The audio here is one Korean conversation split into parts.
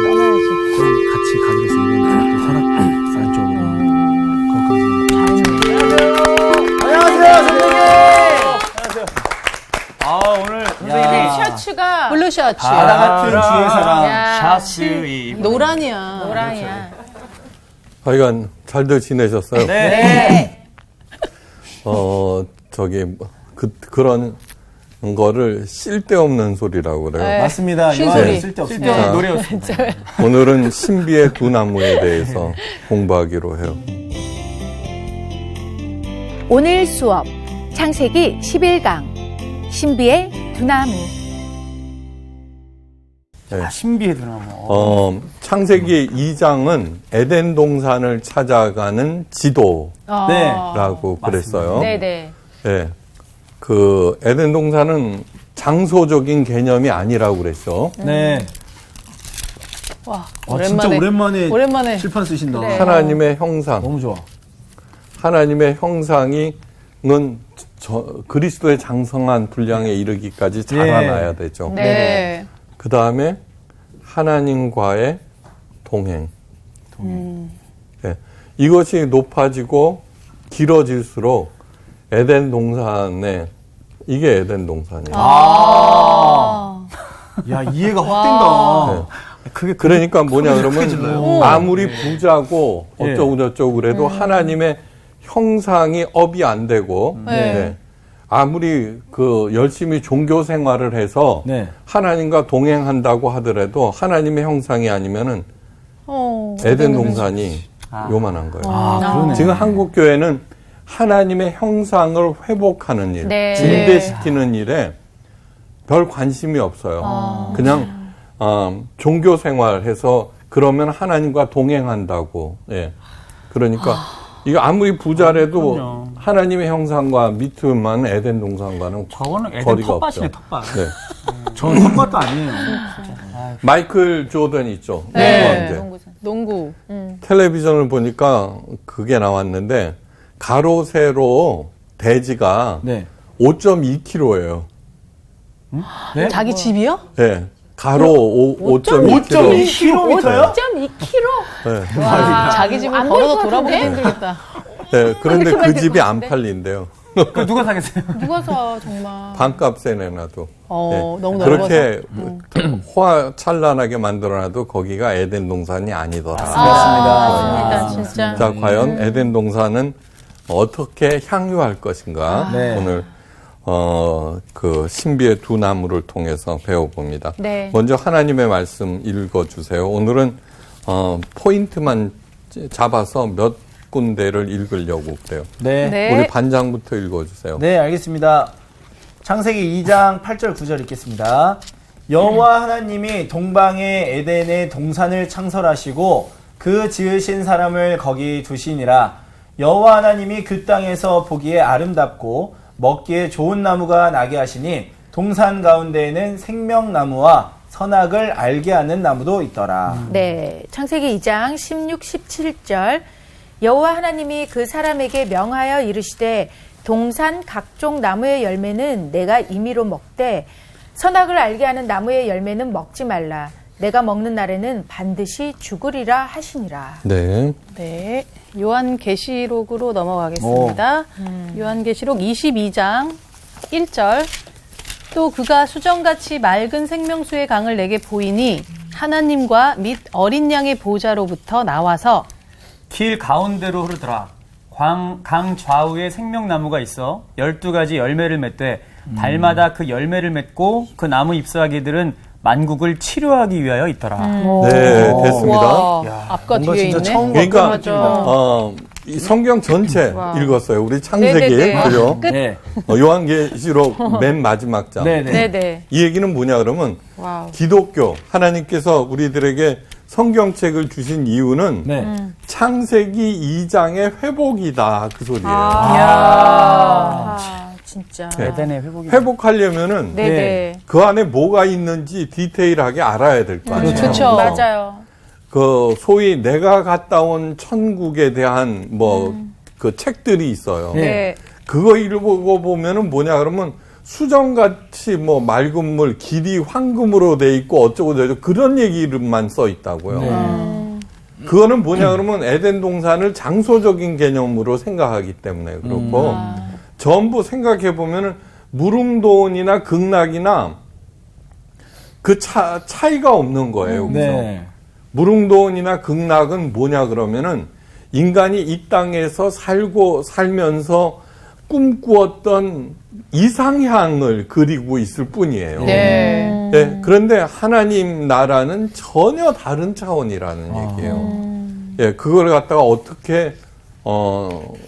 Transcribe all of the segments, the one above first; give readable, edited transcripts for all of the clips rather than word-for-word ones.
떠나야지. 그럼 같이 가기로 해서 이번에 또 설악산 쪽으로. 거기까지. 안녕하세요, 선생님. 오늘 선생님이 셔츠가 블루 셔츠. 바다 같은 주의 사랑. 야, 셔츠 이 노란이야. 노랑이야. 하여간 잘들 지내셨어요? 네. 그런 거를 쓸데없는 소리라고 그래요. 네. 맞습니다. 쉰 이거는 소리. 쓸데없습니다. 쓸데없는 노래였습니다. 오늘은 신비의 두 나무에 대해서 공부하기로 해요. 오늘 수업 창세기 11강 신비의 두나무. 네. 신비의 드라마. 창세기 2장은 에덴 동산을 찾아가는 지도라고 네. 그랬어요. 네네. 네. 그 에덴 동산은 장소적인 개념이 아니라고 그랬죠. 네. 와, 진짜 오랜만에. 칠판 쓰신다. 그래. 하나님의 형상. 너무 좋아. 하나님의 형상은 그리스도의 장성한 분량에 이르기까지 자라나야 되죠. 네. 그 다음에 하나님과의 동행. 네. 이것이 높아지고 길어질수록 에덴 동산에 이게 에덴 동산이에요. 야, 이해가 확 된다. 그러니까 뭐냐 그러면 질러요. 아무리 부자고 어쩌고 저쩌고 그래도 하나님의 형상이 업이 안 되고 네. 아무리 열심히 종교 생활을 해서 네. 하나님과 동행한다고 하더라도 하나님의 형상이 아니면은 에덴 동산이 요만한 거예요. 그러네. 지금 한국 교회는 하나님의 형상을 회복하는 일, 네. 증대시키는 일에 별 관심이 없어요. 그냥 종교 생활해서 그러면 하나님과 동행한다고. 예. 그러니까 이거 아무리 부자라도 그럼요. 하나님의 형상과 밑으만 에덴 동산과는 저거는 애들 거리가 텃밭이네, 없죠. 텃밭. 네. 저는 텃밭도 아니에요. 마이클 조던 있죠. 네. 농구왕제. 농구. 텔레비전을 보니까 그게 나왔는데 가로 세로 대지가 네. 5.2km예요. 네? 자기 집이요? 네. 가로 5.2km. 5.2km요? 5.2kg. 와, 자기 집을 안 걸어서 될것 돌아보기 같은데? 힘들겠다. 네. 그런데 그렇게 그 집이 안 만들 것 팔린대요. 그 누가 사겠어요? 누가 사, 정말. 반값에 내놔도. 너무 그렇게 화찬란하게 만들어놔도 거기가 에덴 동산이 아니더라. 맞습니다, 진짜. 자, 과연 에덴 동산은 어떻게 향유할 것인가? 네. 오늘 그 신비의 두 나무를 통해서 배워봅니다. 네. 먼저 하나님의 말씀 읽어주세요. 오늘은 포인트만 잡아서 몇 군데를 읽으려고 그래요. 네. 네. 우리 반장부터 읽어주세요. 네, 알겠습니다. 창세기 2장 8절 9절 읽겠습니다. 여호와 하나님이 동방의 에덴의 동산을 창설하시고 그 지으신 사람을 거기 두시니라. 여호와 하나님이 그 땅에서 보기에 아름답고 먹기에 좋은 나무가 나게 하시니 동산 가운데에는 생명나무와 선악을 알게 하는 나무도 있더라. 네. 창세기 2장 16, 17절. 여호와 하나님이 그 사람에게 명하여 이르시되 동산 각종 나무의 열매는 내가 임의로 먹되 선악을 알게 하는 나무의 열매는 먹지 말라. 내가 먹는 날에는 반드시 죽으리라 하시니라. 네. 네. 요한계시록으로 넘어가겠습니다. 요한계시록 22장 1절. 또 그가 수정같이 맑은 생명수의 강을 내게 보이니 하나님과 및 어린 양의 보좌로부터 나와서 길 가운데로 흐르더라. 강 좌우에 생명나무가 있어 12가지 열매를 맺되 달마다 그 열매를 맺고 그 나무 잎사귀들은 만국을 치료하기 위하여 있더라. 네, 됐습니다. 와, 앞과 뭔가 뒤에 진짜 있네. 처음 그러니까 맞아. 이 성경 전체 읽었어요. 우리 창세기, 네네네. 그죠? 네. 요한계시록 맨 마지막 장. 네, 네. 네네. 이 얘기는 뭐냐 그러면 와우. 기독교 하나님께서 우리들에게 성경책을 주신 이유는 네. 창세기 2장의 회복이다 그 소리예요. 아, 진짜. 네. 에덴의 회복이. 회복하려면은 네네. 그 안에 뭐가 있는지 디테일하게 알아야 될 거 아니에요. 그렇죠. 맞아요. 그 소위 내가 갔다 온 천국에 대한 뭐 그 책들이 있어요. 네. 네. 그거 읽어보면은 뭐냐 그러면 수정같이 뭐 맑은 물, 길이 황금으로 돼 있고 어쩌고 저쩌고 그런 얘기만 써 있다고요. 그거는 뭐냐 그러면 에덴 동산을 장소적인 개념으로 생각하기 때문에 그렇고 전부 생각해 보면은 무릉도원이나 극락이나 그 차이가 없는 거예요. 그죠? 네. 무릉도원이나 극락은 뭐냐 그러면은 인간이 이 땅에서 살면서 꿈꾸었던 이상향을 그리고 있을 뿐이에요. 네. 네, 그런데 하나님 나라는 전혀 다른 차원이라는 얘기예요. 예, 그걸 갖다가 어떻게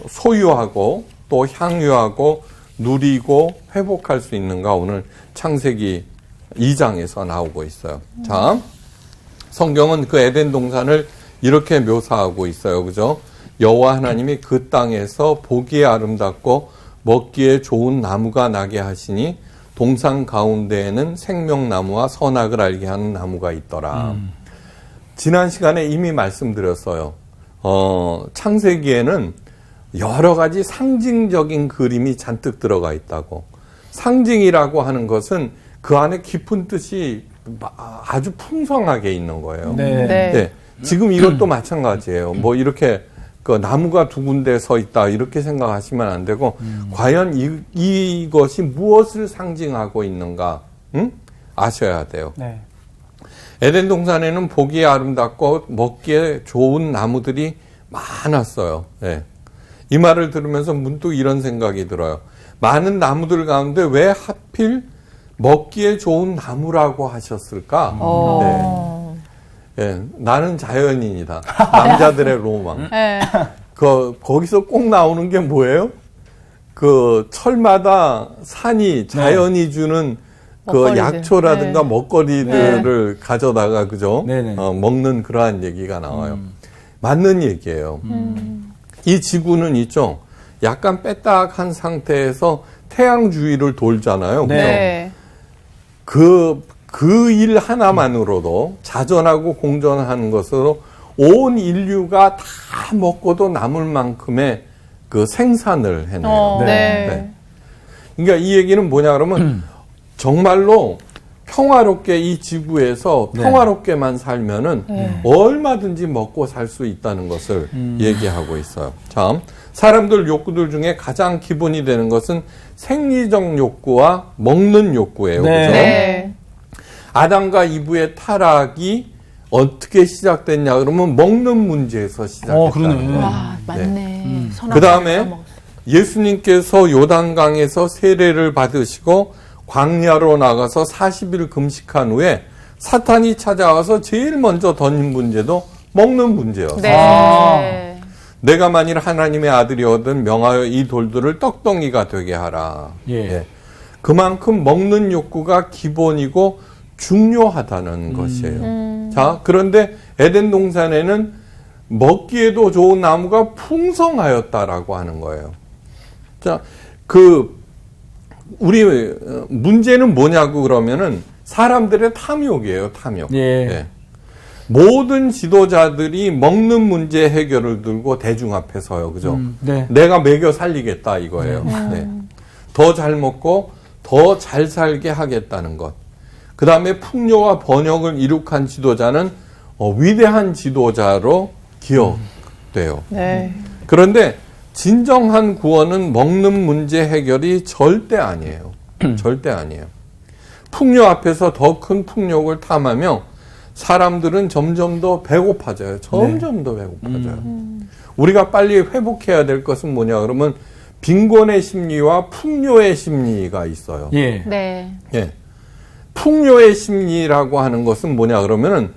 소유하고 또 향유하고 누리고 회복할 수 있는가 오늘 창세기 2장에서 나오고 있어요. 자, 성경은 그 에덴 동산을 이렇게 묘사하고 있어요. 그죠? 여호와 하나님이 그 땅에서 보기에 아름답고 먹기에 좋은 나무가 나게 하시니 동산 가운데에는 생명나무와 선악을 알게 하는 나무가 있더라. 지난 시간에 이미 말씀드렸어요. 창세기에는 여러 가지 상징적인 그림이 잔뜩 들어가 있다고. 상징이라고 하는 것은 그 안에 깊은 뜻이 아주 풍성하게 있는 거예요. 네. 네. 지금 이것도 마찬가지예요. 뭐 이렇게 그 나무가 두 군데 서 있다 이렇게 생각하시면 안 되고 과연 이것이 무엇을 상징하고 있는가 아셔야 돼요. 네. 에덴 동산에는 보기에 아름답고 먹기에 좋은 나무들이 많았어요. 네. 이 말을 들으면서 문득 이런 생각이 들어요. 많은 나무들 가운데 왜 하필 먹기에 좋은 나무라고 하셨을까? 네. 나는 자연인이다. 남자들의 로망. 네. 거기서 꼭 나오는 게 뭐예요? 그 철마다 산이 자연이 주는 그 먹거리들. 약초라든가 네. 먹거리들을 가져다가 그죠? 네네. 먹는 그러한 얘기가 나와요. 맞는 얘기예요. 이 지구는 있죠. 약간 빼딱한 상태에서 태양 주위를 돌잖아요. 그죠? 네. 그 일 하나만으로도 자전하고 공전하는 것으로 온 인류가 다 먹고도 남을 만큼의 그 생산을 해내요. 네. 그러니까 이 얘기는 뭐냐 그러면 정말로 평화롭게 이 지구에서 평화롭게만 살면은 얼마든지 먹고 살 수 있다는 것을 얘기하고 있어요. 참, 사람들 욕구들 중에 가장 기본이 되는 것은 생리적 욕구와 먹는 욕구예요. 네. 그죠? 네. 아담과 이브의 타락이 어떻게 시작됐냐 그러면 먹는 문제에서 시작했다는 그러네. 거예요. 와, 맞네. 그 다음에 예수님께서 요단강에서 세례를 받으시고 광야로 나가서 40일 금식한 후에 사탄이 찾아와서 제일 먼저 던진 문제도 먹는 문제였어요. 네. 내가 만일 하나님의 아들이거든 명하여 이 돌들을 떡덩이가 되게 하라. 예. 그만큼 먹는 욕구가 기본이고 중요하다는 것이에요. 자, 그런데 에덴 동산에는 먹기에도 좋은 나무가 풍성하였다라고 하는 거예요. 자, 우리 문제는 뭐냐고 그러면은 사람들의 탐욕이에요, 탐욕. 예. 모든 지도자들이 먹는 문제 해결을 들고 대중 앞에 서요, 그죠? 네. 내가 먹여 살리겠다 이거예요. 네. 더 잘 먹고 더 잘 살게 하겠다는 것. 그 다음에 풍요와 번영을 이룩한 지도자는 위대한 지도자로 기억돼요. 네. 그런데 진정한 구원은 먹는 문제 해결이 절대 아니에요. 절대 아니에요. 풍요 앞에서 더 큰 풍욕을 탐하며 사람들은 점점 더 배고파져요. 점점 더 배고파져요. 우리가 빨리 회복해야 될 것은 뭐냐 그러면 빈곤의 심리와 풍요의 심리가 있어요. 예. 네. 예. 풍요의 심리라고 하는 것은 뭐냐 그러면은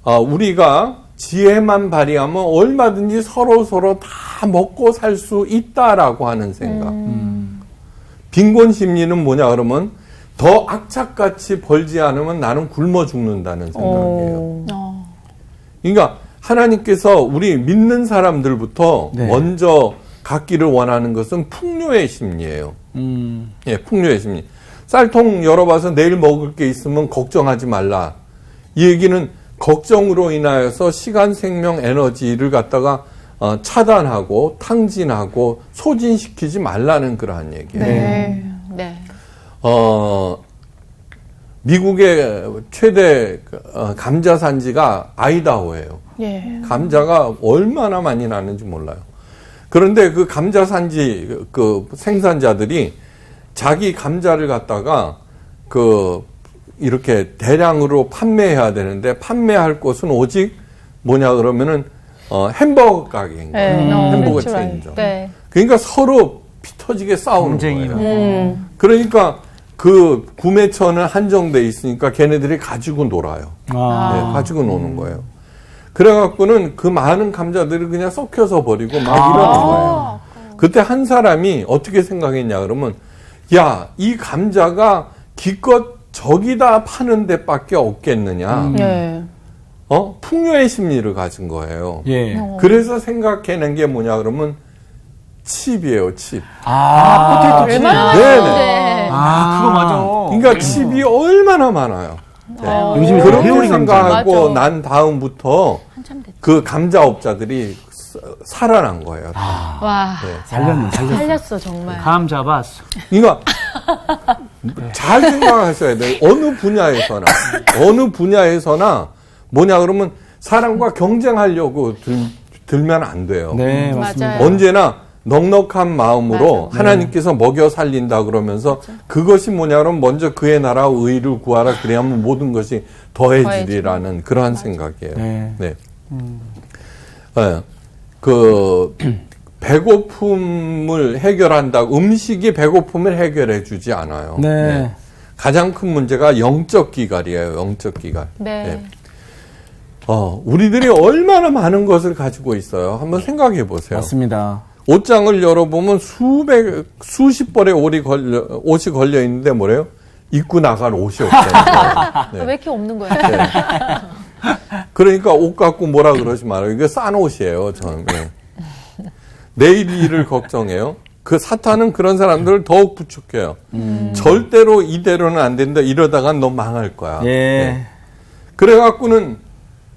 우리가 지혜만 발휘하면 얼마든지 서로 다 먹고 살 수 있다라고 하는 생각. 빈곤 심리는 뭐냐 그러면 더 악착같이 벌지 않으면 나는 굶어 죽는다는 생각이에요. 그러니까 하나님께서 우리 믿는 사람들부터 네. 먼저 갖기를 원하는 것은 풍요의 심리예요. 예, 풍요의 심리. 쌀통 열어봐서 내일 먹을 게 있으면 걱정하지 말라. 이 얘기는 걱정으로 인하여서 시간, 생명, 에너지를 갖다가 차단하고 탕진하고 소진시키지 말라는 그러한 얘기예요. 네. 네. 미국의 최대 감자 산지가 아이다호예요. 예. 감자가 얼마나 많이 나는지 몰라요. 그런데 그 감자 산지 그 생산자들이 자기 감자를 갖다가 이렇게 대량으로 판매해야 되는데 판매할 곳은 오직 뭐냐 그러면은 햄버거 가게인 거예요. 햄버거 그렇죠. 체인점. 네. 그러니까 서로 피 터지게 싸우는 경쟁이 거예요. 그러니까 그 구매처는 한정돼 있으니까 걔네들이 가지고 놀아요. 네, 가지고 노는 거예요. 그래갖고는 그 많은 감자들을 그냥 썩혀서 버리고 막 이러는 거예요. 그때 한 사람이 어떻게 생각했냐 그러면 야, 이 감자가 기껏 저기다 파는 데밖에 없겠느냐. 네. 풍요의 심리를 가진 거예요. 예. 그래서 생각해낸 게 뭐냐 그러면 칩이에요, 칩. 포테이토 칩. 얼마나 네네. 많은데. 그거 맞아. 그러니까 칩이 얼마나 많아요. 요즘에 그렇게 회오리 감자. 생각하고 맞아. 난 다음부터 그 감자업자들이 살아난 거예요. 와. 살렸네. 살렸어, 정말. 감 잡았어. 그러니까 잘 생각하셔야 돼요. 어느 분야에서나 뭐냐 그러면 사람과 경쟁하려고 들면 안 돼요. 네, 맞습니다. 맞아요. 언제나 넉넉한 마음으로 하나님께서 먹여 살린다 그러면서 그것이 뭐냐 그러면 먼저 그의 나라 의를 구하라 그래야만 모든 것이 더해지리라는 그러한 생각이에요. 네. 네. 네. 그 배고픔을 해결한다. 음식이 배고픔을 해결해 주지 않아요. 네. 가장 큰 문제가 영적 기갈이에요. 영적 기갈. 네. 네. 우리들이 얼마나 많은 것을 가지고 있어요. 한번 생각해 보세요. 맞습니다. 옷장을 열어보면 수십 벌의 옷이 걸려 있는데 뭐래요? 입고 나갈 옷이 없다는 거예요. 왜 이렇게 없는 거야? 네. 그러니까 옷 갖고 뭐라 그러지 말아요. 이게 싼 옷이에요. 저는. 네. 내일 일을 걱정해요. 그 사탄은 그런 사람들을 더욱 부추겨요. 절대로 이대로는 안 된다. 이러다가 너 망할 거야. 예. 네. 그래갖고는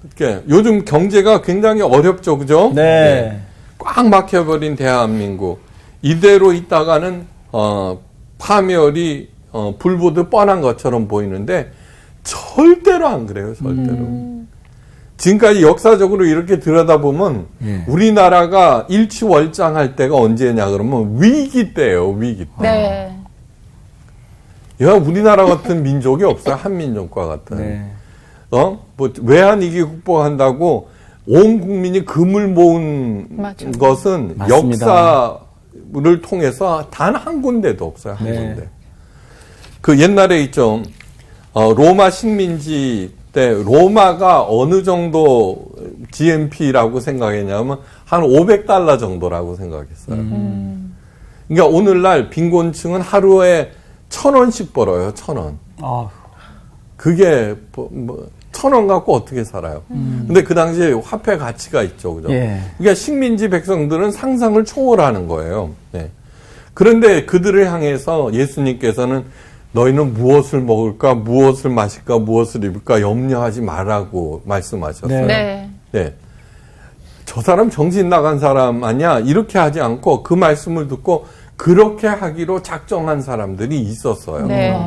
이렇게 요즘 경제가 굉장히 어렵죠, 그죠? 네. 꽉 막혀버린 대한민국. 이대로 있다가는 파멸이 불보듯 뻔한 것처럼 보이는데 절대로 안 그래요, 절대로. 지금까지 역사적으로 이렇게 들여다보면 예. 우리나라가 일치월장할 때가 언제냐 그러면 위기 때예요, 위기 때. 네. 야, 우리나라 같은 민족이 없어요, 한민족과 같은. 네. 외환위기 극복한다고 온 국민이 금을 모은 맞아. 것은 맞습니다. 역사를 통해서 단 한 군데도 없어요, 한 네. 군데. 그 옛날에 있죠, 로마 식민지 때 로마가 어느 정도 GNP라고 생각했냐면 한 $500 정도라고 생각했어요. 그러니까 오늘날 빈곤층은 하루에 1,000원씩 벌어요, 1,000원. 그게 1,000원 갖고 어떻게 살아요? 근데 그 당시에 화폐 가치가 있죠, 그죠? 예. 그러니까 식민지 백성들은 상상을 초월하는 거예요. 네. 그런데 그들을 향해서 예수님께서는 너희는 무엇을 먹을까, 무엇을 마실까, 무엇을 입을까 염려하지 말라고 말씀하셨어요. 네. 네. 저 사람 정신 나간 사람 아니야? 이렇게 하지 않고 그 말씀을 듣고 그렇게 하기로 작정한 사람들이 있었어요. 네.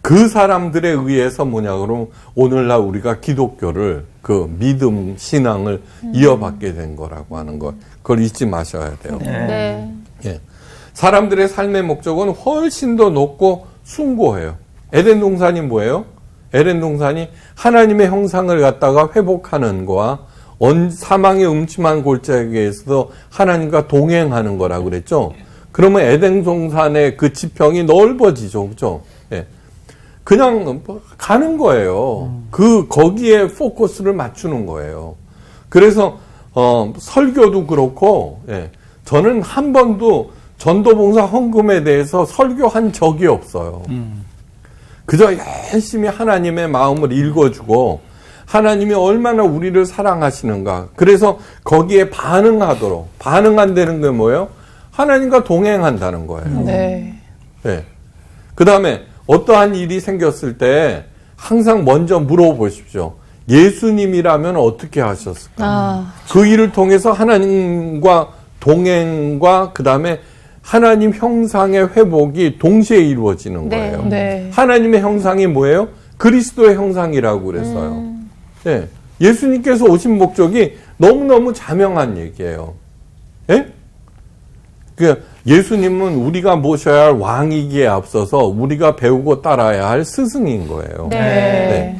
그 사람들에 의해서 뭐냐 그러면 오늘날 우리가 기독교를 그 믿음 신앙을 이어받게 된 거라고 하는 것, 그걸 잊지 마셔야 돼요. 네. 예. 사람들의 삶의 목적은 훨씬 더 높고 숭고해요. 에덴 동산이 뭐예요? 에덴 동산이 하나님의 형상을 갖다가 회복하는 거와 사망의 음침한 골짜기에서도 하나님과 동행하는 거라고 그랬죠. 그러면 에덴 동산의 그 지평이 넓어지죠, 그죠? 예. 그냥 가는 거예요. 거기에 포커스를 맞추는 거예요. 그래서 설교도 그렇고, 예. 저는 한 번도 전도봉사 헌금에 대해서 설교한 적이 없어요. 그저 열심히 하나님의 마음을 읽어주고 하나님이 얼마나 우리를 사랑하시는가. 그래서 거기에 반응한다는 게 뭐예요? 하나님과 동행한다는 거예요. 네. 네. 그 다음에 어떠한 일이 생겼을 때 항상 먼저 물어보십시오. 예수님이라면 어떻게 하셨을까? 그 일을 통해서 하나님과 동행과 그 다음에 하나님 형상의 회복이 동시에 이루어지는 네. 거예요. 네. 하나님의 형상이 뭐예요? 그리스도의 형상이라고 그랬어요. 예. 예수님께서 오신 목적이 너무너무 자명한 얘기예요. 예? 그 예수님은 우리가 모셔야 할 왕이기에 앞서서 우리가 배우고 따라야 할 스승인 거예요. 네.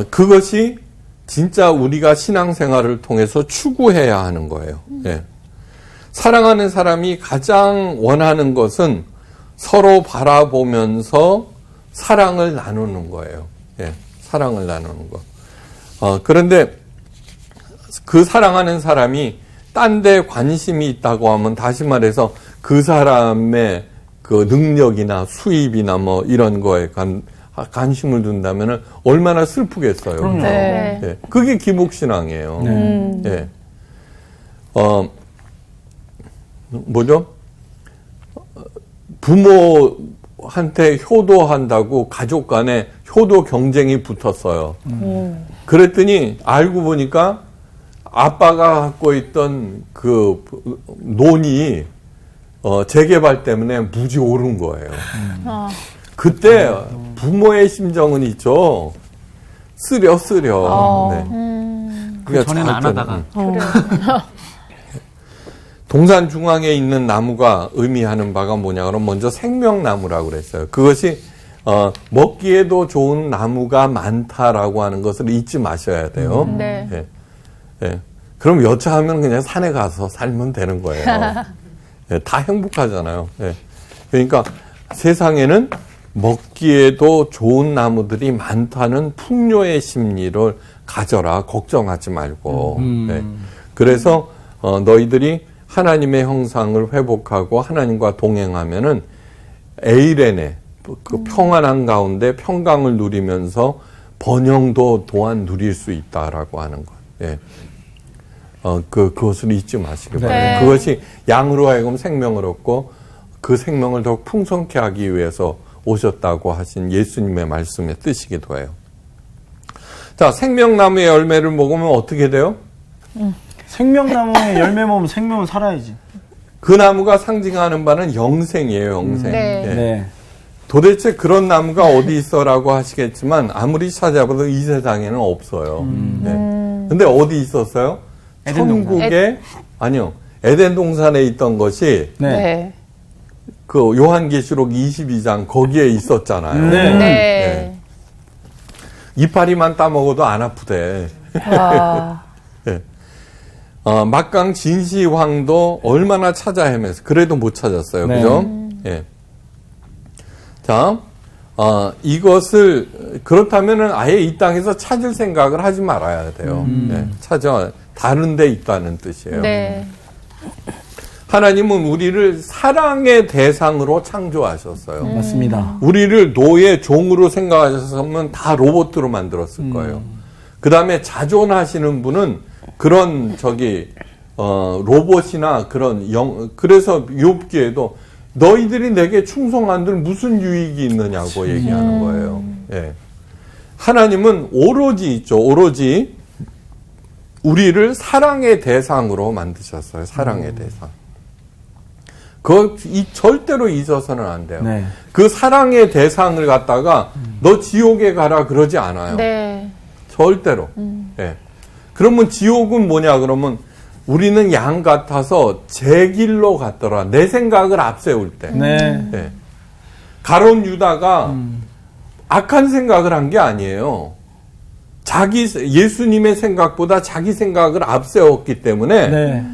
그것이 진짜 우리가 신앙생활을 통해서 추구해야 하는 거예요. 예. 사랑하는 사람이 가장 원하는 것은 서로 바라보면서 사랑을 나누는 거예요. 예. 사랑을 나누는 거. 그런데 그 사랑하는 사람이 딴 데 관심이 있다고 하면 다시 말해서 그 사람의 그 능력이나 수입이나 뭐 이런 거에 관심을 둔다면 얼마나 슬프겠어요. 그럼요. 네. 예. 그게 기복신앙이에요. 예. 뭐죠? 부모한테 효도한다고 가족 간에 효도 경쟁이 붙었어요. 그랬더니 알고 보니까 아빠가 갖고 있던 그 논이 재개발 때문에 무지 오른 거예요. 그때 부모의 심정은 있죠. 쓰려. 네. 그 전에는 안 하다가. 동산 중앙에 있는 나무가 의미하는 바가 뭐냐 그러면 먼저 생명나무라고 그랬어요. 그것이 먹기에도 좋은 나무가 많다라고 하는 것을 잊지 마셔야 돼요. 네. 예. 예. 그럼 여차하면 그냥 산에 가서 살면 되는 거예요. 예, 다 행복하잖아요. 예. 그러니까 세상에는 먹기에도 좋은 나무들이 많다는 풍요의 심리를 가져라. 걱정하지 말고. 예. 그래서 너희들이 하나님의 형상을 회복하고 하나님과 동행하면은 에이레네 그 평안한 가운데 평강을 누리면서 번영도 또한 누릴 수 있다라고 하는 것. 예. 그것을 잊지 마시기 바랍니다. 네. 그것이 양으로 하여금 생명을 얻고 그 생명을 더욱 풍성케 하기 위해서 오셨다고 하신 예수님의 말씀의 뜻이기도 해요. 자, 생명나무의 열매를 먹으면 어떻게 돼요? 생명나무에 열매 먹으면 생명은 살아야지. 그 나무가 상징하는 바는 영생이에요, 영생. 네. 예. 네. 도대체 그런 나무가 어디 있어라고 하시겠지만 아무리 찾아봐도 이 세상에는 없어요. 네. 근데 어디 있었어요? 에덴 동산. 천국에 아니요. 에덴 동산에 있던 것이 네. 네. 그 요한계시록 22장 거기에 있었잖아요. 네. 네. 이파리만 따먹어도 안 아프대. 와. 예. 막강 진시황도 얼마나 찾아 헤맸어. 그래도 못 찾았어요. 네. 그죠? 예. 자, 이것을, 그렇다면은 아예 이 땅에서 찾을 생각을 하지 말아야 돼요. 예. 찾아, 다른 데 있다는 뜻이에요. 네. 하나님은 우리를 사랑의 대상으로 창조하셨어요. 맞습니다. 우리를 노예, 종으로 생각하셨으면 다 로봇으로 만들었을 거예요. 그 다음에 자존하시는 분은 그런 로봇이나 그런 그래서 욥기에도 너희들이 내게 충성한들 무슨 유익이 있느냐고 얘기하는 거예요. 예. 하나님은 오로지 우리를 사랑의 대상으로 만드셨어요. 사랑의 대상. 절대로 잊어서는 안 돼요. 네. 그 사랑의 대상을 갖다가 너 지옥에 가라 그러지 않아요. 네. 절대로. 예. 그러면 지옥은 뭐냐 그러면 우리는 양 같아서 제 길로 갔더라. 내 생각을 앞세울 때. 네. 예. 가론 유다가 악한 생각을 한 게 아니에요. 예수님의 생각보다 자기 생각을 앞세웠기 때문에 네.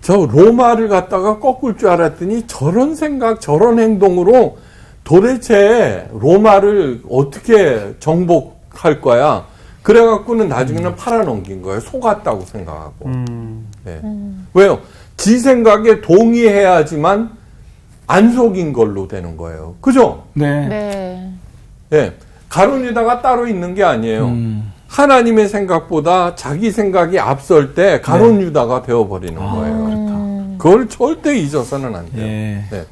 저 로마를 갖다가 꺾을 줄 알았더니 저런 생각, 저런 행동으로 도대체 로마를 어떻게 정복할 거야? 그래갖고는 나중에는 팔아넘긴 거예요. 속았다고 생각하고. 네. 왜요? 지 생각에 동의해야지만 안 속인 걸로 되는 거예요. 그죠? 네. 네. 예. 가론 유다가 따로 있는 게 아니에요. 하나님의 생각보다 자기 생각이 앞설 때 가론 유다가 되어버리는 거예요. 그걸 절대 잊어서는 안 돼요. 예. 네.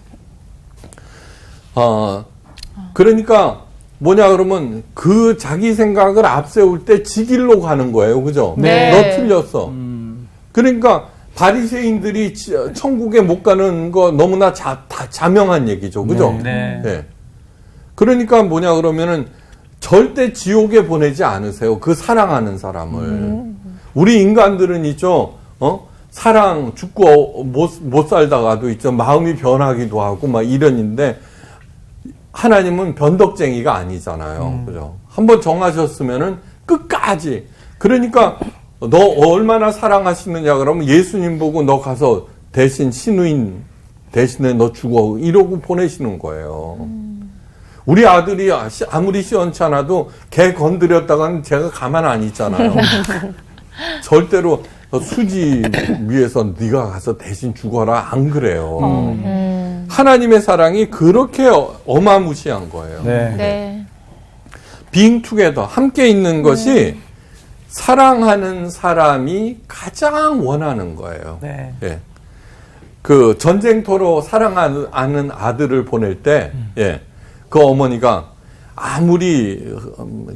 그러니까 뭐냐 그러면 그 자기 생각을 앞세울 때 지 길로 가는 거예요. 그죠? 네. 너 틀렸어. 그러니까 바리새인들이 천국에 못 가는 거 너무나 다 자명한 얘기죠. 그죠? 네. 예. 그러니까 뭐냐 그러면은 절대 지옥에 보내지 않으세요. 그 사랑하는 사람을. 우리 인간들은 있죠. 사랑 죽고 못 살다가도 있죠. 마음이 변하기도 하고 막 이런인데 하나님은 변덕쟁이가 아니잖아요. 그죠? 한번 정하셨으면은 끝까지. 그러니까 너 얼마나 사랑하시느냐 그러면 예수님 보고 너 가서 대신 신우인 대신에 너 죽어 이러고 보내시는 거예요. 우리 아들이 아무리 시원찮아도 개 건드렸다가는 제가 가만 안 있잖아요. 절대로 수지 위해서 네가 가서 대신 죽어라 안 그래요. 하나님의 사랑이 그렇게 어마무시한 거예요. 네. 네. being together 함께 있는 것이 사랑하는 사람이 가장 원하는 거예요. 네. 예. 그 전쟁터로 사랑하는 아들을 보낼 때, 예. 그 어머니가 아무리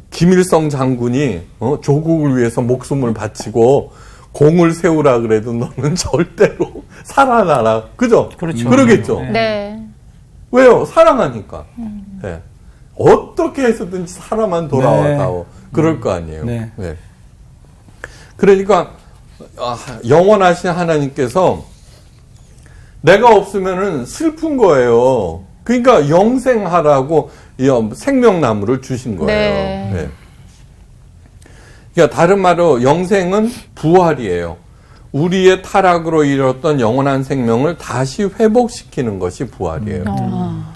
김일성 장군이 조국을 위해서 목숨을 바치고 공을 세우라 그래도 너는 절대로 살아나라. 그죠? 그렇죠. 그러겠죠. 네. 네. 왜요? 사랑하니까. 예. 어떻게 해서든지 살아만 돌아와다오. 그럴 거 아니에요. 네. 예. 그러니까 영원하신 하나님께서 내가 없으면은 슬픈 거예요. 그러니까 영생하라고 생명나무를 주신 거예요. 네. 네. 그러니까 다른 말로 영생은 부활이에요. 우리의 타락으로 잃었던 영원한 생명을 다시 회복시키는 것이 부활이에요.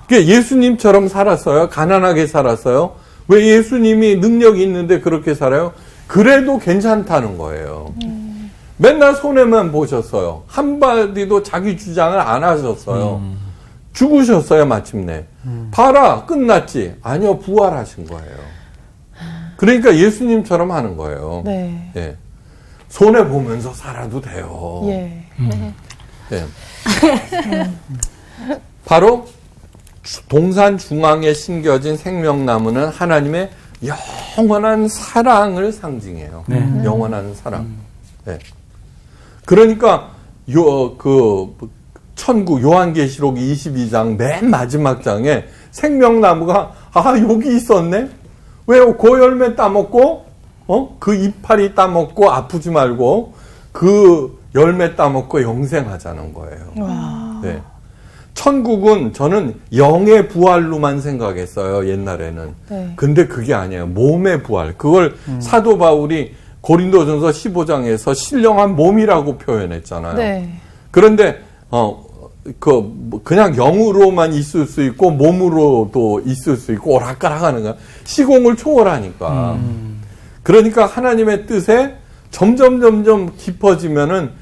그러니까 예수님처럼 살았어요. 가난하게 살았어요. 왜 예수님이 능력이 있는데 그렇게 살아요? 그래도 괜찮다는 거예요. 맨날 손해만 보셨어요. 한마디도 자기 주장을 안 하셨어요. 죽으셨어요, 마침내. 봐라, 끝났지. 아니요, 부활하신 거예요. 그러니까 예수님처럼 하는 거예요. 네. 예. 손해 보면서 살아도 돼요. 예. 예. 바로 동산 중앙에 심겨진 생명나무는 하나님의 영원한 사랑을 상징해요. 영원한 사랑. 네. 그러니까 천국 요한계시록 22장 맨 마지막 장에 생명나무가 여기 있었네. 왜요? 그 열매 따먹고 그 이파리 따먹고 아프지 말고 그 열매 따먹고 영생하자는 거예요. 네. 천국은 저는 영의 부활로만 생각했어요, 옛날에는. 네. 근데 그게 아니에요. 몸의 부활. 그걸 사도 바울이 고린도전서 15장에서 신령한 몸이라고 표현했잖아요. 네. 그런데 그냥 영으로만 있을 수 있고 몸으로도 있을 수 있고 오락가락 하는 거야. 시공을 초월하니까. 그러니까 하나님의 뜻에 점점 깊어지면은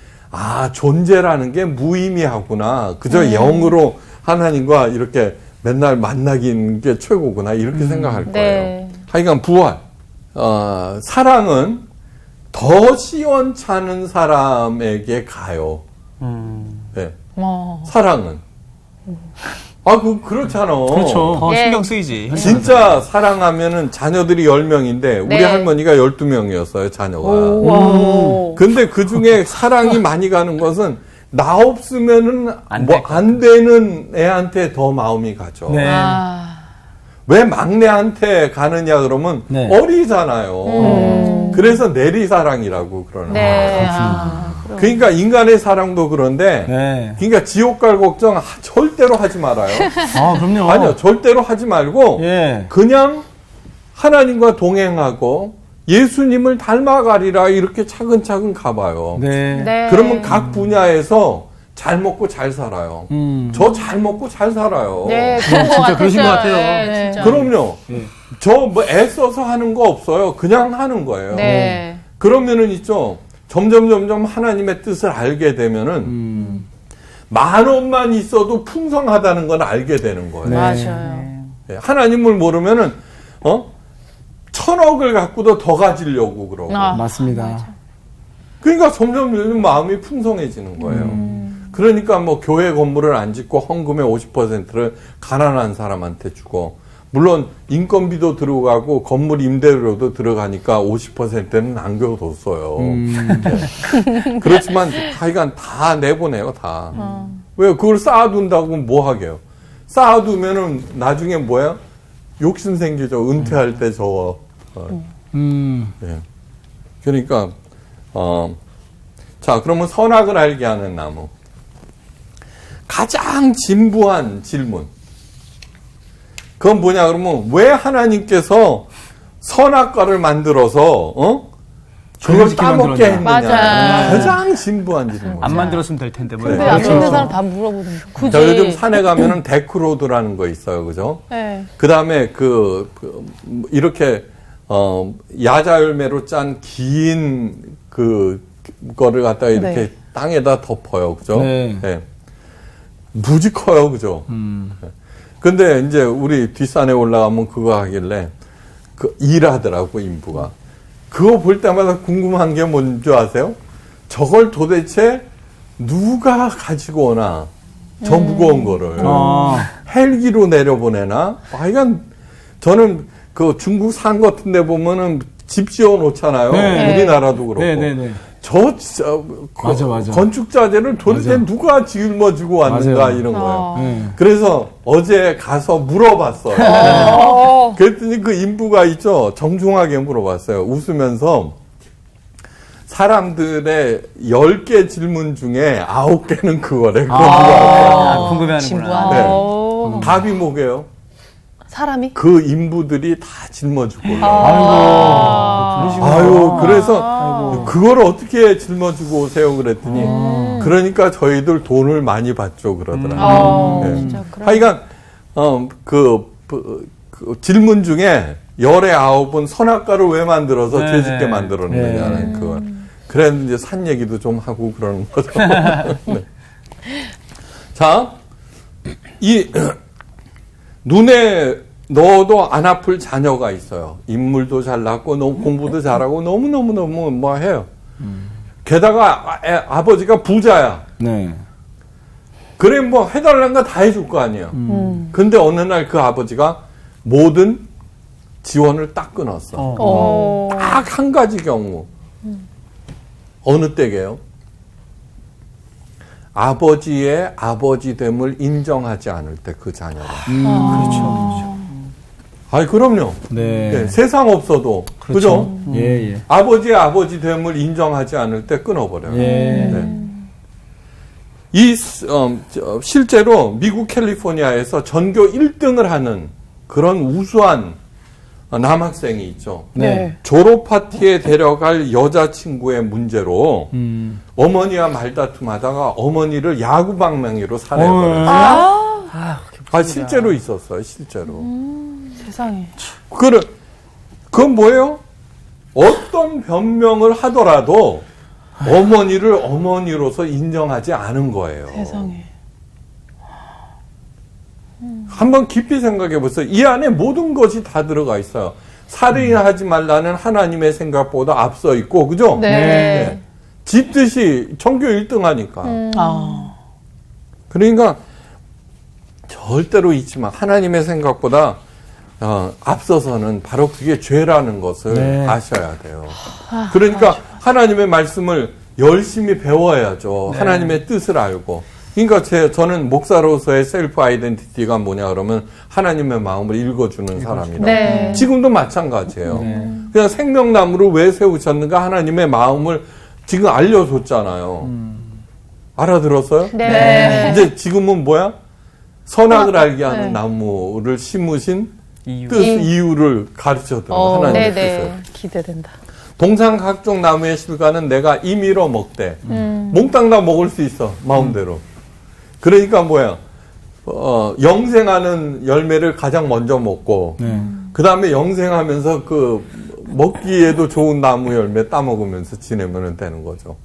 존재라는 게 무의미하구나. 그저 영으로 하나님과 이렇게 맨날 만나긴 게 최고구나. 이렇게 생각할 거예요. 네. 하여간 부활. 사랑은 더 시원찮은 사람에게 가요. 네. 사랑은. 그렇잖아. 그렇죠. 더 예. 신경 쓰이지. 진짜 사랑하면은 자녀들이 10명인데, 우리 네. 할머니가 12명이었어요, 자녀가. 와. 근데 그 중에 사랑이 많이 가는 것은 나 없으면은 안 될 것 안 되는 애한테 더 마음이 가죠. 네. 왜 막내한테 가느냐 그러면 네. 어리잖아요. 그래서 내리사랑이라고 그러는 네. 거예요. 그러니까 인간의 사랑도 그런데 네. 그러니까 지옥 갈 걱정 절대로 하지 말아요. 그럼요. 아니요, 절대로 하지 말고 예. 그냥 하나님과 동행하고 예수님을 닮아가리라 이렇게 차근차근 가봐요. 네. 네. 그러면 각 분야에서 잘 먹고 잘 살아요. 저 잘 먹고 잘 살아요. 네, 그런 것 진짜 그러신 것 같았어요. 같아요. 네, 진짜. 그럼요. 저 애써서 하는 거 없어요. 그냥 하는 거예요. 네. 그러면은 있죠. 점점 하나님의 뜻을 알게 되면은 10,000원만 있어도 풍성하다는 건 알게 되는 거예요. 맞아요. 예, 하나님을 모르면은 1,000억을 갖고도 더 가지려고 그러고. 맞습니다. 그러니까 점점 마음이 풍성해지는 거예요. 그러니까 뭐 교회 건물을 안 짓고 헌금의 50%를 가난한 사람한테 주고 물론 인건비도 들어가고 건물 임대료도 들어가니까 50%는 남겨뒀어요. 네. 그렇지만 하여간 다 내보내요, 다. 왜 그걸 쌓아둔다고 뭐 하게요? 쌓아두면은 나중에 뭐야? 욕심 생기죠. 은퇴할 때 저거. 예. 그러니까 자, 그러면 선악을 알게 하는 나무. 가장 진부한 질문. 그건 뭐냐 그러면 왜 하나님께서 선악과를 만들어서 그걸 따먹게 했느냐. 맞아. 가장 진부한 질문. 안 만들었으면 될 텐데. 뭐. 근데 네, 안 그렇죠. 믿는 사람 다 물어보는 거. 굳이. 자, 요즘 산에 가면은 데크로드라는 거 있어요, 그죠? 네. 그 다음에 이렇게 야자 열매로 짠 긴 그거를 갖다가 이렇게 네. 땅에다 덮어요, 그죠? 네. 네. 무지 커요, 그죠? 네. 근데 이제 우리 뒷산에 올라가면 그거 하길래 일하더라고, 인부가. 그거 볼 때마다 궁금한 게 뭔지 아세요? 저걸 도대체 누가 가지고 오나? 저 무거운 거를. 헬기로 내려보내나? 하여간 저는 그 중국 산 같은 데 보면은 집 지어 놓잖아요. 네. 우리나라도 그렇고. 네네네. 저 진짜 맞아. 건축자재를 도대체 맞아. 누가 짊어지고 왔는가 맞아요. 이런 거예요. 네. 그래서 어제 가서 물어봤어요. 그랬더니 그 인부가 있죠. 정중하게 물어봤어요. 웃으면서 사람들의 10개 질문 중에 9개는 그거래. 그거 누가 할까? 궁금해하는구나. 네. 답이 뭐게요? 사람이? 그 인부들이 다 짊어지고 올라와요. 아이고. 그래서 그걸 어떻게 짊어지고 오세요? 그랬더니 그러니까 저희들 돈을 많이 받죠. 그러더라고요. 네. 진짜 그래. 하여간 그 질문 중에 10에 9은 선악과를 왜 만들어서 네, 죄짓게 네. 만들었느냐는 그거. 그래서 이제 산 얘기도 좀 하고 그러는 거죠. 네. 자, 눈에 넣어도 안 아플 자녀가 있어요. 인물도 잘났고 공부도 잘하고 너무너무 뭐 해요. 게다가 아버지가 부자야. 네. 그래 뭐 해달라는 거 다 해줄 거 아니에요. 근데 어느 날 그 아버지가 모든 지원을 딱 끊었어. 딱 한 가지 경우. 어느 때게요? 아버지의 아버지됨을 인정하지 않을 때 그 자녀가. 그렇죠. 아이 그럼요. 네. 네, 세상 없어도 그죠? 예. 아버지의 아버지됨을 인정하지 않을 때 끊어버려요. 예. 네. 실제로 미국 캘리포니아에서 전교 1등을 하는 그런 우수한 남학생이 있죠. 네. 졸업 파티에 데려갈 여자친구의 문제로 어머니와 말다툼하다가 어머니를 야구방망이로 살해해버렸어요. 실제로 있었어요. 실제로. 세상에. 그건 뭐예요? 어떤 변명을 하더라도 어머니를 어머니로서 인정하지 않은 거예요. 세상에. 한번 깊이 생각해 보세요. 이 안에 모든 것이 다 들어가 있어요. 살인하지 말라는 하나님의 생각보다 앞서 있고, 그죠? 네. 집 뜻이 전교 1등 하니까. 그러니까 절대로 잊지 마. 하나님의 생각보다 앞서서는 바로 그게 죄라는 것을 네. 아셔야 돼요. 그러니까 하나님의 말씀을 열심히 배워야죠. 하나님의 뜻을 알고. 그러니까 저는 목사로서의 셀프 아이덴티티가 뭐냐 그러면 하나님의 마음을 읽어주는 사람이다. 네. 지금도 마찬가지예요. 그냥 생명나무를 왜 세우셨는가 하나님의 마음을 지금 알려줬잖아요. 알아들었어요? 네. 이제 지금은 뭐야? 선악을 알게 하는 나무를 심으신 이유를 가르쳐드는 하나님의 뜻을. 기대된다. 동산 각종 나무의 실과는 내가 임의로 먹되 몽땅 다 먹을 수 있어 마음대로. 그러니까 뭐야? 영생하는 열매를 가장 먼저 먹고 그 다음에 영생하면서 그 먹기에도 좋은 나무 열매 따먹으면서 지내면 되는 거죠.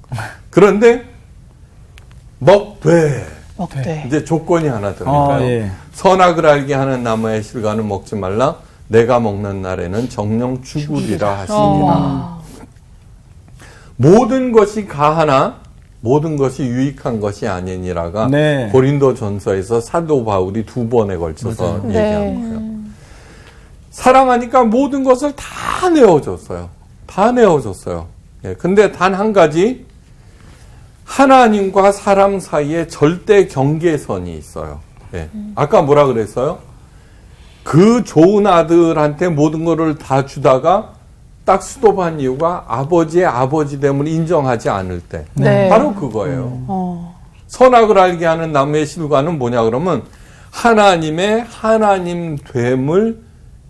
그런데 먹되 이제 조건이 하나 들어있어요. 선악을 알게 하는 나무의 실과는 먹지 말라. 내가 먹는 날에는 정령 죽으리라 하시니라. 모든 것이 가하나 모든 것이 유익한 것이 아니니라가 고린도 전서에서 사도 바울이 2번에 걸쳐서 얘기한 거예요. 사랑하니까 모든 것을 다 내어줬어요. 다 내어줬어요. 예, 근데 단 한 가지, 하나님과 사람 사이에 절대 경계선이 있어요. 예. 아까 뭐라 그랬어요? 그 좋은 아들한테 모든 것을 다 주다가 딱 스톱한 이유가 아버지의 아버지됨을 인정하지 않을 때. 네. 바로 그거예요. 선악을 알게 하는 나무의 실과는 뭐냐 그러면 하나님의 하나님됨을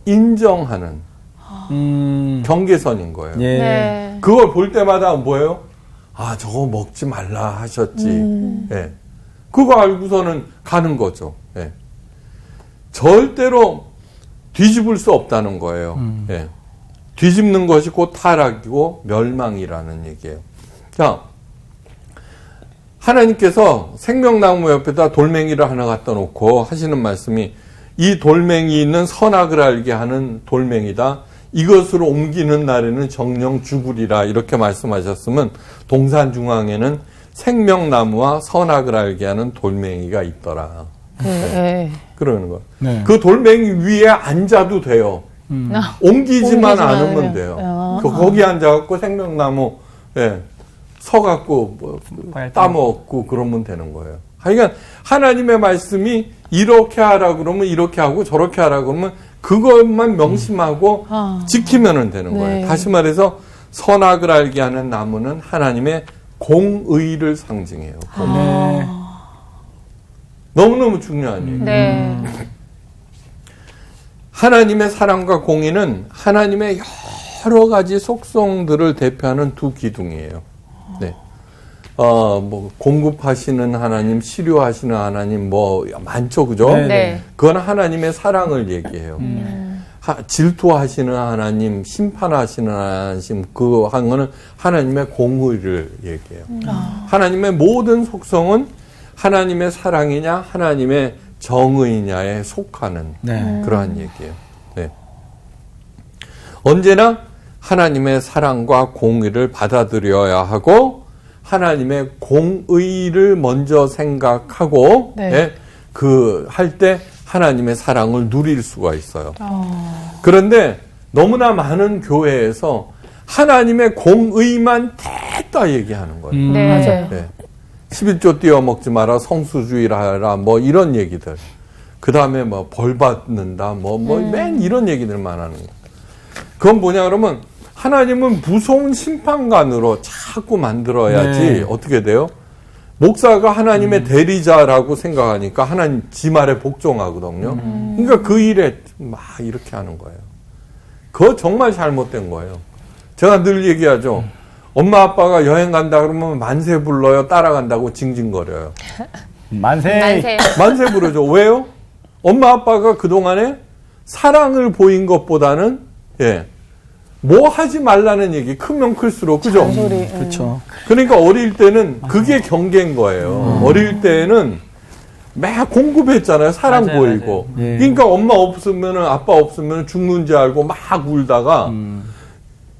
인정하는 경계선인 거예요. 예. 네. 그걸 볼 때마다 뭐예요? 아, 저거 먹지 말라 하셨지. 예. 그거 알고서는 가는 거죠. 예. 절대로 뒤집을 수 없다는 거예요. 예. 뒤집는 것이 곧 타락이고 멸망이라는 얘기예요. 자, 하나님께서 생명나무 옆에다 돌멩이를 하나 갖다 놓고 하시는 말씀이 이 돌멩이 있는 선악을 알게 하는 돌멩이다. 이것으로 옮기는 날에는 정령 죽으리라 이렇게 말씀하셨으면 동산 중앙에는 생명나무와 선악을 알게 하는 돌멩이가 있더라. 네. 그러는 거예요. 네. 그 돌멩이 위에 앉아도 돼요. 옮기지만 않으면 돼요. 거기 앉아갖고 생명나무 서갖고 뭐 따먹고 그러면 되는 거예요. 하여간 하나님의 말씀이 이렇게 하라 그러면 이렇게 하고 저렇게 하라 그러면 그것만 명심하고 지키면 되는 거예요. 네. 다시 말해서 선악을 알게 하는 나무는 하나님의 공의를 상징해요. 네. 너무너무 중요한 얘기예요. 네. 하나님의 사랑과 공의는 하나님의 여러 가지 속성들을 대표하는 두 기둥이에요. 네. 뭐, 공급하시는 하나님, 치료하시는 하나님, 뭐, 많죠, 그죠? 네. 네. 그건 하나님의 사랑을 얘기해요. 질투하시는 하나님, 심판하시는 하나님, 그 한 거는 하나님의 공의를 얘기해요. 하나님의 모든 속성은 하나님의 사랑이냐, 하나님의 정의냐에 속하는 네. 그러한 얘기예요. 네. 언제나 하나님의 사랑과 공의를 받아들여야 하고 하나님의 공의를 먼저 생각하고 네. 그 할 때 하나님의 사랑을 누릴 수가 있어요. 그런데 너무나 많은 교회에서 하나님의 공의만 됐다 얘기하는 거예요. 네. 맞아요. 네. 11조 띄워 먹지 마라, 성수주의라 하라, 뭐 이런 얘기들. 그 다음에 뭐 벌 받는다, 맨 이런 얘기들만 하는 거예요. 그건 뭐냐 그러면 하나님은 무서운 심판관으로 자꾸 만들어야지 네. 어떻게 돼요? 목사가 하나님의 대리자라고 생각하니까 하나님 지 말에 복종하거든요. 그러니까 그 일에 막 이렇게 하는 거예요. 그거 정말 잘못된 거예요. 제가 늘 얘기하죠. 엄마 아빠가 여행 간다 그러면 만세 불러요. 따라간다고 징징거려요. 만세. 만세. 만세 부르죠. 왜요? 엄마 아빠가 그동안에 사랑을 보인 것보다는 뭐 하지 말라는 얘기 크면 클수록 그죠? 잔소리. 그렇죠. 그러니까 어릴 때는 그게 경계인 거예요. 어릴 때는 막 공급했잖아요. 사랑 맞아요, 보이고. 맞아요. 예. 그러니까 엄마 없으면은 아빠 없으면 죽는 줄 알고 막 울다가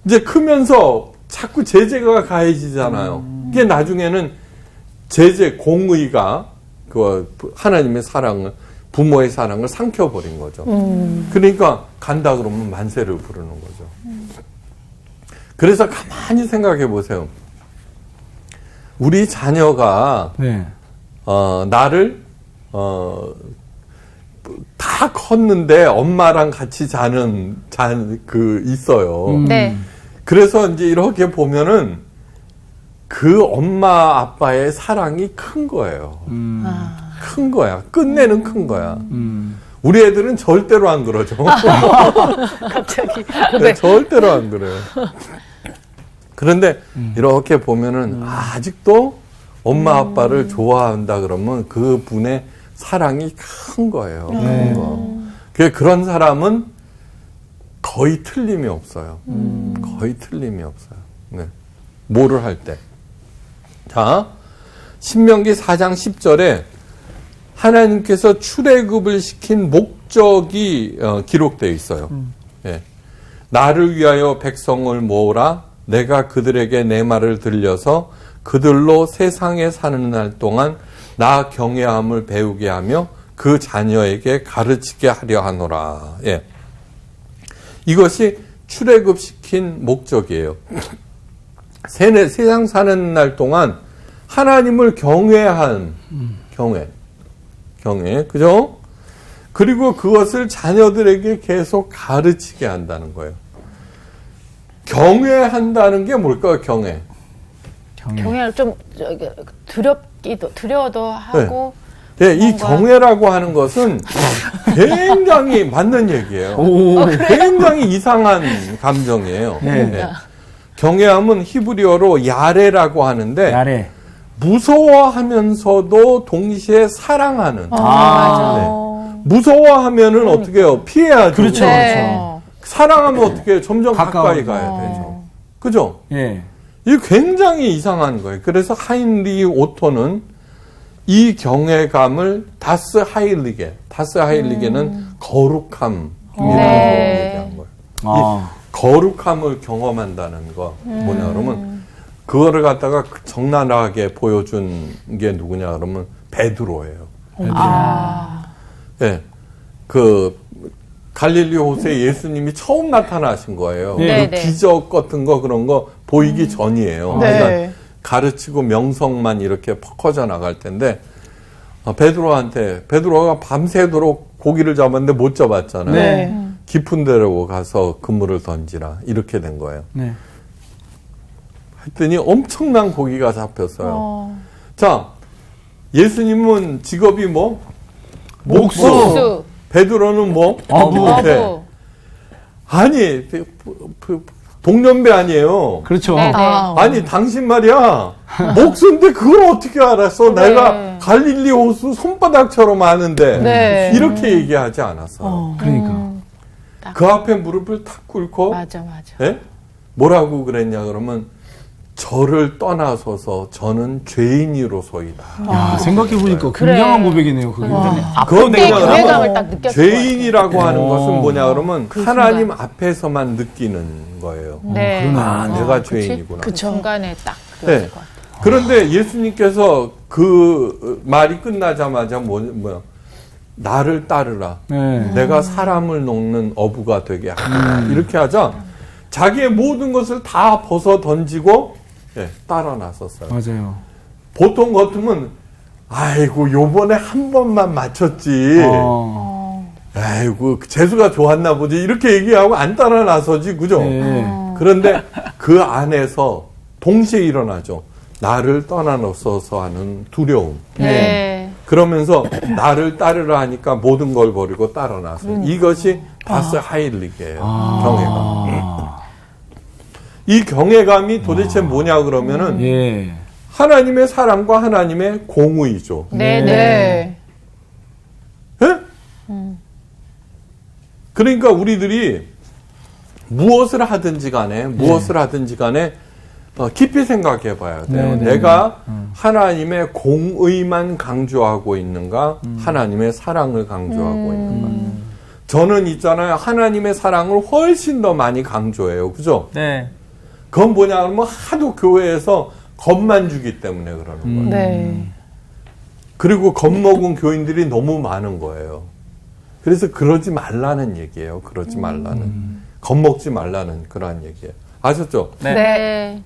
이제 크면서 자꾸 제재가 가해지잖아요. 이게 나중에는 제재 공의가 그 하나님의 사랑을 부모의 사랑을 삼켜버린 거죠. 그러니까 간다 그러면 만세를 부르는 거죠. 그래서 가만히 생각해 보세요. 우리 자녀가 네. 나를 다 컸는데 엄마랑 같이 자는 있어요. 네. 그래서 이제 이렇게 보면은 그 엄마 아빠의 사랑이 큰 거예요. 큰 거야. 끝내는 큰 거야. 우리 애들은 절대로 안 그러죠. 갑자기. 네, 절대로 안 그래요. 그런데 이렇게 보면은 아직도 엄마 아빠를 좋아한다 그러면 그 분의 사랑이 큰 거예요. 큰 거. 그런 사람은 거의 틀림이 없어요. 거의 틀림이 없어요. 네. 뭐를 할 때. 자, 신명기 4장 10절에 하나님께서 출애굽을 시킨 목적이 기록되어 있어요. 예. 나를 위하여 백성을 모으라. 내가 그들에게 내 말을 들려서 그들로 세상에 사는 날 동안 나 경외함을 배우게 하며 그 자녀에게 가르치게 하려 하노라. 예. 이것이 출애굽시킨 목적이에요. 세상 사는 날 동안 하나님을 경외, 그죠? 그리고 그것을 자녀들에게 계속 가르치게 한다는 거예요. 경외한다는 게 뭘까요? 경외를 좀 두려워도 하고. 네, 이 경외라고 하는 것은 굉장히 맞는 얘기예요. 굉장히 이상한 감정이에요. 네. 경외함은 히브리어로 야레라고 하는데 야레. 무서워하면서도 동시에 사랑하는. 맞아. 네. 무서워하면은 어떻게 해요? 피해야죠. 그렇죠. 네. 사랑하면 어떻게 해요? 점점 가까이 가까워져. 가야 되죠. 그죠? 예. 이게 굉장히 이상한 거예요. 그래서 하인리 오토는 이 경외감을 다스 하일리게는 거룩함이라는 걸 얘기한 거예요. 이 거룩함을 경험한다는 거 뭐냐 그러면 그거를 갖다가 적나라하게 보여준 게 누구냐 그러면 베드로예요. 예, 그 갈릴리 호수에 예수님이 처음 나타나신 거예요. 네. 그 기적 같은 거 그런 거 보이기 전이에요. 네. 그러니까 가르치고 명성만 이렇게 퍼져 나갈 텐데 베드로가 밤새도록 고기를 잡았는데 못 잡았잖아요. 네. 깊은 데로 가서 그물을 던지라 이렇게 된 거예요. 네. 했더니 엄청난 고기가 잡혔어요. 자, 예수님은 직업이 뭐? 목수. 베드로는 뭐? 어부. 네. 아니, 동년배 아니에요. 그렇죠. 네. 아니, 당신 말이야. 목수인데 그걸 어떻게 알았어? 네. 내가 갈릴리 호수 손바닥처럼 아는데. 네. 이렇게 얘기하지 않았어요. 그러니까. 그 앞에 무릎을 탁 꿇고. 맞아. 예? 뭐라고 그랬냐 그러면 저를 떠나서서 저는 죄인이로소이다. 야, 생각해보니까 그래. 굉장한 고백이네요. 그게. 그건 그때 뭐냐 교회감을 그러면 딱 느꼈을 죄인이라고 하는 어. 것은 뭐냐 그러면 하나님 앞에서만 느끼는 거예요. 네. 아, 내가 죄인이구나. 그 중간에 딱 네. 그랬을 것 같아요. 그런데 예수님께서 그 말이 끝나자마자 뭐야? 나를 따르라. 네. 내가 사람을 녹는 어부가 되게 하라. 이렇게 하자 자기의 모든 것을 다 벗어 던지고 따라 나섰어요. 맞아요. 보통 같으면 아이고 요번에 한 번만 맞췄지. 아이고 재수가 좋았나 보지 이렇게 얘기하고 안 따라 나서지 그죠? 네. 그런데 그 안에서 동시에 일어나죠. 나를 떠나서서 하는 두려움. 네. 그러면서 나를 따르라 하니까 모든 걸 버리고 따라 나서. 이것이 다스 하일리게예요. 경외감. 이 경외감이 도대체 뭐냐 그러면은 예. 하나님의 사랑과 하나님의 공의죠. 네. 네. 예? 그러니까 우리들이 무엇을 하든지 간에 깊이 생각해 봐야 돼요. 네, 네. 내가 하나님의 공의만 강조하고 있는가, 하나님의 사랑을 강조하고 있는가. 저는 있잖아요. 하나님의 사랑을 훨씬 더 많이 강조해요. 그죠? 네. 그건 뭐냐 하면 하도 교회에서 겁만 주기 때문에 그러는 거예요. 네. 그리고 겁먹은 교인들이 너무 많은 거예요. 그래서 그러지 말라는 얘기예요. 그러지 말라는. 겁먹지 말라는 그러한 얘기예요. 아셨죠? 네. 네.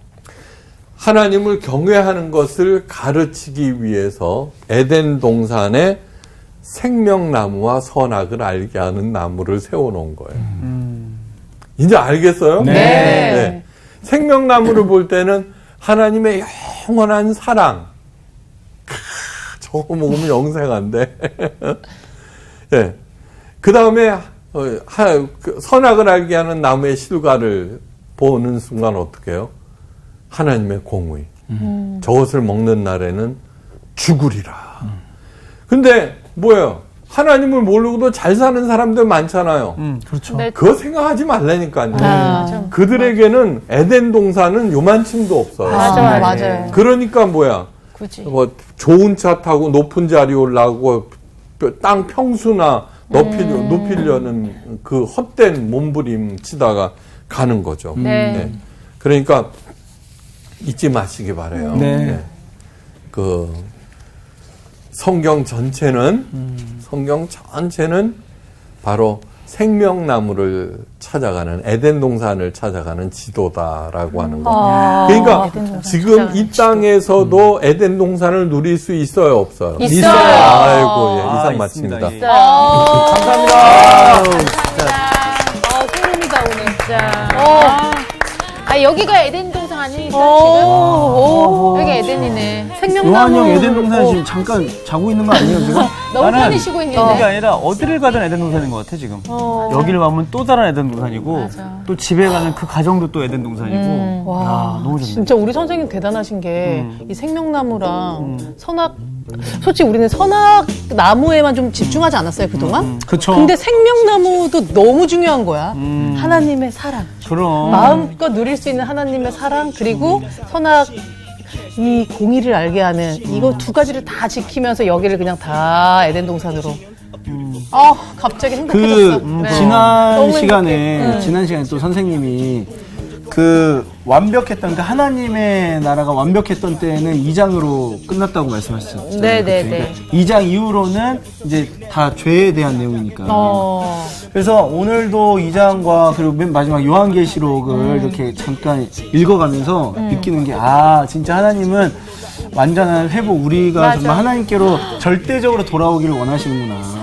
하나님을 경외하는 것을 가르치기 위해서 에덴 동산에 생명나무와 선악을 알게 하는 나무를 세워놓은 거예요. 이제 알겠어요? 네. 생명나무를 볼 때는 하나님의 영원한 사랑. 저거 먹으면 영생한데. 예. 그 다음에 선악을 알게 하는 나무의 실과를 보는 순간 어떻게 해요? 하나님의 공의. 저것을 먹는 날에는 죽으리라. 근데 뭐예요? 하나님을 모르고도 잘 사는 사람들 많잖아요. 그렇죠. 네. 그거 생각하지 말라니까요. 맞아. 그들에게는 에덴 동산은 요만큼도 없어요. 맞아. 맞아요. 그러니까 뭐야? 굳이. 뭐 좋은 차 타고 높은 자리 올라가고 땅 평수나 높이려는 그 헛된 몸부림 치다가 가는 거죠. 네. 그러니까 잊지 마시기 바래요. 네. 그 성경 전체는 바로 생명나무를 찾아가는 에덴 동산을 찾아가는 지도다라고 하는 거. 그러니까 지금 이 땅에서도 에덴 동산을 누릴 수 있어요, 없어요? 있어요. 아이고, 예, 이상 있습니다. 마칩니다. 예. 감사합니다. 소름이다, 오늘. 여기가 에덴 동산 아닙니까? 지금? 여기 에덴이네. 요한 형 에덴 동산에 지금 잠깐 자고 있는 거 아니에요, 지금? 너무 나는 편히 쉬고 그게 있는데. 아니라 어디를 가든 에덴 동산인 것 같아 지금. 여기를 가면 또 다른 에덴 동산이고 또 집에 가면 그 가정도 또 에덴 동산이고. 야, 너무 좋네. 진짜 우리 선생님 대단하신 게 이 생명나무랑 선악 솔직히 우리는 선악 나무에만 좀 집중하지 않았어요 그동안? 그쵸. 근데 생명나무도 너무 중요한 거야. 하나님의 사랑. 그럼. 마음껏 누릴 수 있는 하나님의 사랑 그리고 선악 이 공의를 알게 하는 이거 두 가지를 다 지키면서 여기를 그냥 다 에덴 동산으로. 갑자기 행복해졌어. 지난 너무 시간에 또 선생님이 그 완벽했던 그 하나님의 나라가 완벽했던 때는 2장으로 끝났다고 말씀하셨죠. 네네네. 2장 이후로는 이제 다 죄에 대한 내용이니까. 그래서 오늘도 2장과 그리고 맨 마지막 요한계시록을 이렇게 잠깐 읽어가면서 느끼는 게 진짜 하나님은 완전한 회복, 우리가 정말 하나님께로 절대적으로 돌아오기를 원하시는구나.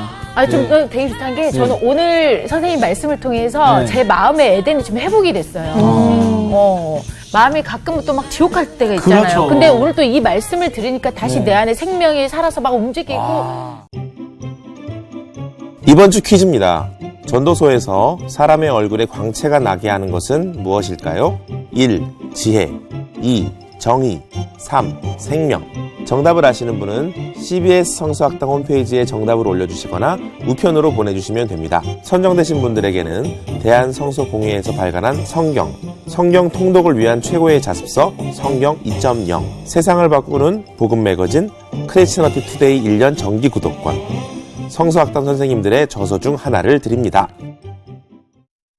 좀 되게 비슷한 게 저는 오늘 선생님 말씀을 통해서 제 마음의 에덴이 좀 회복이 됐어요. 마음이 가끔은 또 막 지옥할 때가 있잖아요. 그렇죠. 근데 오늘 또 이 말씀을 들으니까 다시 내 안에 생명이 살아서 막 움직이고 이번 주 퀴즈입니다. 전도서에서 사람의 얼굴에 광채가 나게 하는 것은 무엇일까요? 1. 지혜 2. 정의 3. 생명 정답을 아시는 분은 CBS 성서학당 홈페이지에 정답을 올려주시거나 우편으로 보내주시면 됩니다. 선정되신 분들에게는 대한성서공회에서 발간한 성경 통독을 위한 최고의 자습서 성경 2.0 세상을 바꾸는 복음 매거진 크리스천어티 투데이 1년 정기 구독권 성서학당 선생님들의 저서 중 하나를 드립니다.